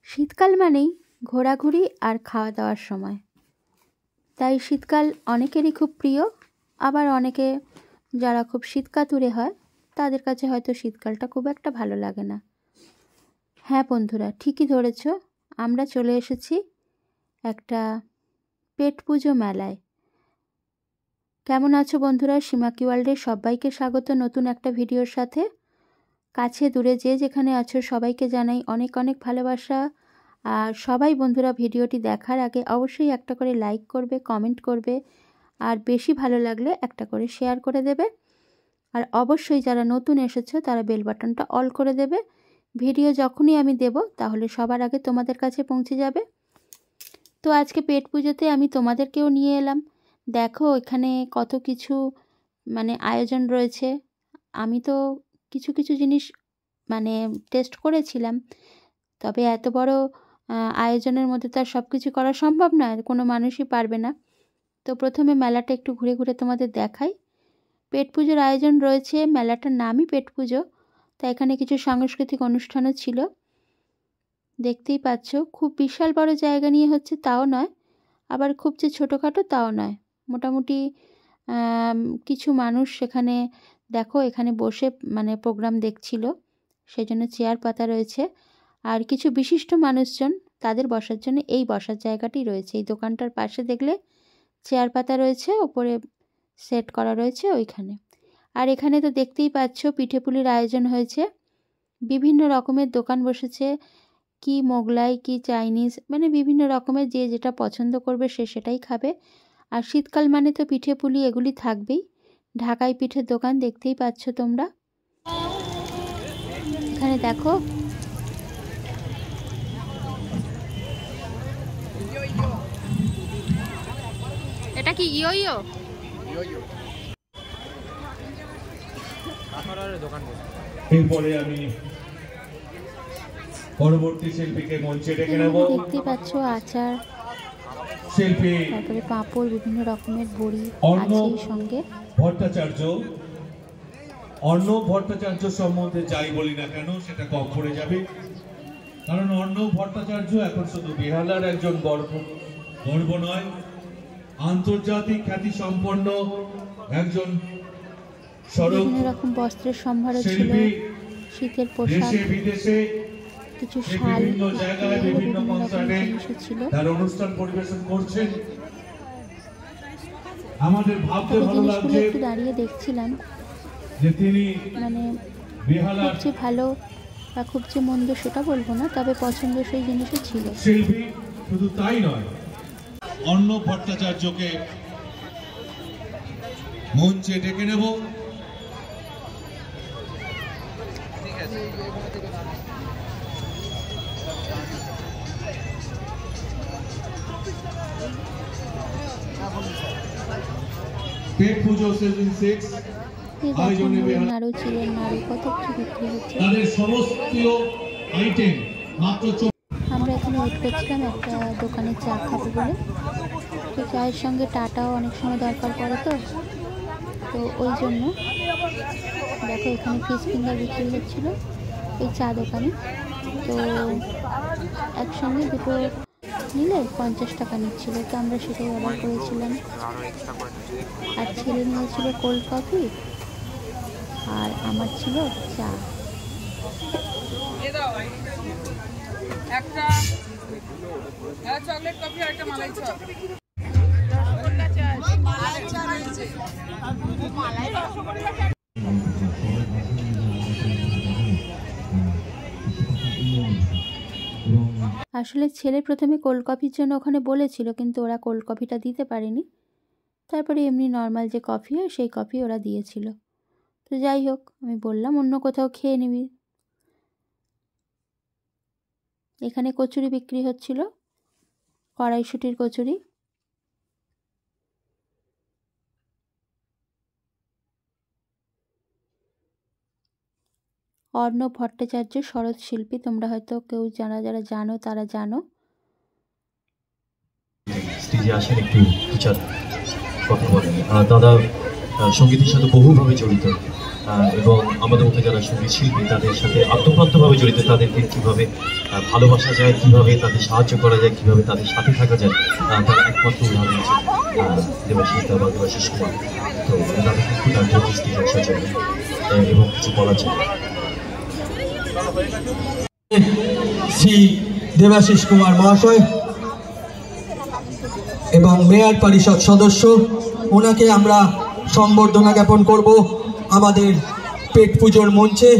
শীতকাল মানেই ঘোরাঘুরি আর খাওয়া দাওয়ার সময়। তাই শীতকাল অনেকেরই খুব প্রিয়, আবার অনেকে যারা খুব শীতকাতুরে হয় তাদের কাছে হয়তো শীতকালটা খুব একটা ভালো লাগে না। হ্যাঁ বন্ধুরা, ঠিকই ধরেছ, আমরা চলে এসেছি একটা পেট পুজো মেলায়। কেমন আছো বন্ধুরা? সীমাকি ওয়ার্ল্ডের সবাইকে স্বাগত নতুন একটা ভিডিওর সাথে। কাছে দূরে যে যেখানে আছো সবাইকে জানাই অনেক অনেক ভালোবাসা। আর সবাই বন্ধুরা ভিডিওটি দেখার আগে অবশ্যই একটা করে লাইক করবে, কমেন্ট করবে, আর বেশি ভালো লাগলে একটা করে শেয়ার করে দেবে। আর অবশ্যই যারা নতুন এসেছো তারা বেল বাটনটা অল করে দেবে। ভিডিও যখনই আমি দেব তাহলে সবার আগে তোমাদের কাছে পৌঁছে যাবে। তো আজকে পেট পুজোতে আমি তোমাদেরকেও নিয়ে এলাম। দেখো এখানে কত কিছু আয়োজন রয়েছে। আমি তো কিছু কিছু জিনিস টেস্ট করেছিলাম, তবে এত বড় আয়োজনের মধ্যে তো আর সব কিছু করা সম্ভব নয়, কোনো মানুষই পারবে না। তো প্রথমে মেলাটা একটু ঘুরে ঘুরে তোমাদের দেখাই। পেট পুজোর আয়োজন রয়েছে, মেলাটার নামই পেট পুজো। তা এখানে কিছু সাংস্কৃতিক অনুষ্ঠানও ছিল, দেখতেই পাচ্ছ। খুব বিশাল বড় জায়গা নিয়ে হচ্ছে তাও নয়, আবার খুব যে ছোটোখাটো তাও নয়। মোটামুটি কিছু মানুষ সেখানে দেখো এখানে বসে প্রোগ্রাম দেখছিল, সেজন্য চেয়ার পাতা রয়েছে। আর কিছু বিশিষ্ট মানুষজন তাদের বসার জন্য এই বসার জায়গাটি রয়েছে। এই দোকানটার পাশে দেখলে চেয়ার পাতা রয়েছে, ওপরে সেট করা রয়েছে ওইখানে। আর এখানে তো দেখতেই পাচ্ছ পিঠে পুলির আয়োজন হয়েছে, বিভিন্ন রকমের দোকান বসেছে, কি মোগলাই কি চাইনিজ, বিভিন্ন রকমের যে যেটা পছন্দ করবে সে সেটাই খাবে। আর শীতকাল মানে তো পিঠে পুলি এগুলি থাকবেই। ঢাকাই পিঠের দোকান দেখতেই পাচ্ছ তোমরা। এখানে দেখো এটা কি ইয়ো এরপরে আমি পরবর্তী শিল্পীকে মঞ্চে ডেকে নেব। দেখতে পাচ্ছ আচার, শিল্পী তারপরে পাঁপড়, বিভিন্ন রকমের বড়ি আছে সঙ্গে। ভট্টাচার্য, অর্ণব ভট্টাচার্য সম্বন্ধে যাই বলি না কেন সেটা কম পড়ে যাবে, কারণ অর্ণব ভট্টাচার্য এখন শুধু বেহালার একজন গর্ব নয়, আন্তর্জাতিক খ্যাতি সম্পন্ন একজন বিভিন্ন রকম বস্ত্রের সম্ভার ছিল, শীতের পোশাক, বিদেশে কিছু শাল, বিভিন্ন জায়গায় বিভিন্ন কনসার্টে তার অনুষ্ঠান পরিবেশন করছেন। আমাদের ভাবতে ভালো লাগছে, একটু দাঁড়িয়ে দেখছিলাম যে তিনি খুব যে ভালো বা খুব যে মন্দ সেটা বলবো না, তবে পছন্দসই জিনিসও ছিল। শিল্পী শুধু তাই নয়, অর্ণব ভট্টাচার্যকে মঞ্চে ডেকে নেব। পেট পুজো সিজন 6 আয়োজনে নাড়ু ছিলেন, নাড়ু কত কিছু বিক্রি হচ্ছে। তাদের সমস্ত আইটেম মাত্র। আমরা এখানে ওয়েট করছিলাম একটা দোকানে চা খাবো বলে। তো চায়ের সঙ্গে টাটাও অনেক সময় দরকার পড়ে, তো ওই জন্য দেখো এখানে ফিশ ফিঙ্গার বিক্রি হচ্ছিল এই চা দোকানে। তো একসঙ্গে দুটো নিলে 50 টাকা নিচ্ছিল, তো আমরা সেটাই অর্ডার করেছিলাম। আর ছেলে নিয়েছিল কোল্ড কফি, আর আমার ছিল চা। একটা চকলেট কফি আর একটা মালাই চপ। আসলে ছেলে প্রথমে কোল্ড কফির জন্য ওখানে বলেছিল, কিন্তু ওরা কোল্ড কফিটা দিতে পারেনি। তারপরে এমনি নর্মাল যে কফি হয় সেই কফি ওরা দিয়েছিল। তো যাই হোক, আমি বললাম অন্য কোথাও খেয়ে নিবি। এখানে কচুরি বিক্রি হচ্ছিল, কড়াইশুঁটির কচুরি। অর্ণব ভট্টাচার্য শরৎ শিল্পী, তোমরা হয়তো কেউ যারা যারা জানো তারা জানো। স্টেজে আসেন একটু টিচার কথা বলেন। দাদা সঙ্গীতের সাথে বহুভাবে জড়িত। এবং আমাদের মধ্যে যারা সঙ্গীত শিল্পী তাদের সাথে আত্মপ্রান্তভাবে জড়িত, তাদেরকে কীভাবে ভালোবাসা যায়, কীভাবে তাদের সাহায্য করা যায়, কীভাবে তাদের সাথে থাকা যায়, তার একমাত্র উদাহরণ হচ্ছে দেবাশিস দা বা দেবাশিস কুমার। তো তাদের কিন্তু তার জ্যোতিষটি আসার জন্য এবং কিছু বলার জন্য শ্রী দেবাশিস কুমার মহাশয় এবং মেয়র পরিষদ সদস্য, ওনাকে আমরা সম্বর্ধনা জ্ঞাপন করব আমাদের পেট পুজোর মঞ্চে।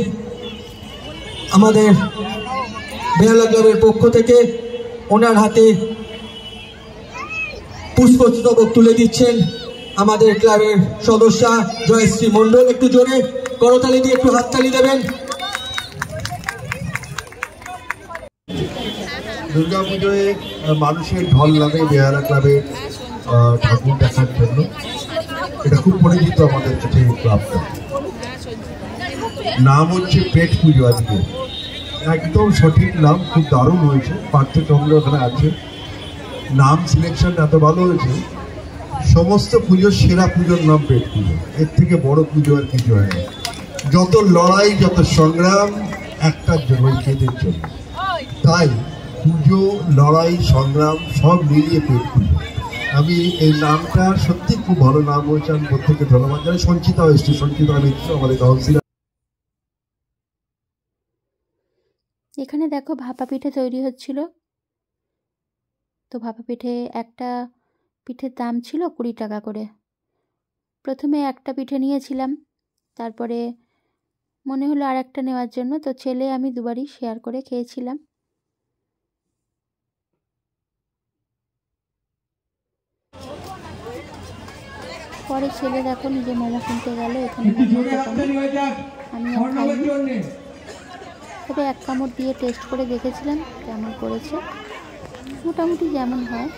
আমাদের বেহালা ক্লাবের পক্ষ থেকে ওনার হাতে পুষ্পস্তবক তুলে দিচ্ছেন আমাদের ক্লাবের সদস্যা জয়শ্রী মণ্ডল। একটু জোরে করতালি দিয়ে একটু হাততালি দেবেন। দুর্গাপুজোয় মানুষের ঢল লাগে বেহালা ক্লাবের ঠাকুর দেখার জন্য। এটা খুব পরিচিত আমাদের কাছে ক্লাবটা। নাম হচ্ছে পেট পুজো। আজকে একদম সঠিক নাম, খুব দারুণ হয়েছে। পার্থচন্দ্র ওখানে আছে, নাম সিলেকশন এত ভালো হয়েছে। সমস্ত পুজোর সেরা পুজোর নাম পেট পুজো। এর থেকে বড় পুজো আর কিছু হয় না। যত লড়াই, যত সংগ্রাম একটার জন্য, খেদের জন্য। তাই পুজো, লড়াই, সংগ্রাম সব মিলিয়ে পেট পুজো। আমি এই নামটা সত্যি খুব ভালো নাম হয়েছে। আমি প্রত্যেককে ধন্যবাদ জানাই। সঞ্চিতা এসছে, সঞ্চিতা মিত্র আমাদের কাউন্সিলর। এখানে দেখো ভাপা পিঠে তৈরি হচ্ছিল। তো ভাপা পিঠে একটা পিঠের দাম ছিল 20 টাকা করে। প্রথমে একটা পিঠে নিয়েছিলাম, তারপরে মনে হলো আর একটা নেওয়ার জন্য, তো ছেলে আমি দুবারই শেয়ার করে খেয়েছিলাম। পরে ছেলে দেখো নিজে মোমো কিনতে গেল এখানে। আমি আর খাইনি, তবে এক কামড় দিয়ে টেস্ট করে দেখেছিলাম কেমন করেছে। মোটামুটি যেমন হয়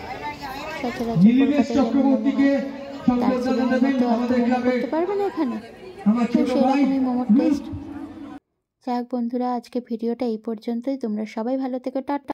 সচরাচর কলকাতায় যেমন মোমো হয়, দার্জিলিংয়ের মতো অত মোমো করতে পারবে না এখানে, তো সেরকমই মোমোর টেস্ট। যাক বন্ধুরা, আজকে ভিডিওটা এই পর্যন্তই। তোমরা সবাই ভালো থেকো, টাটা।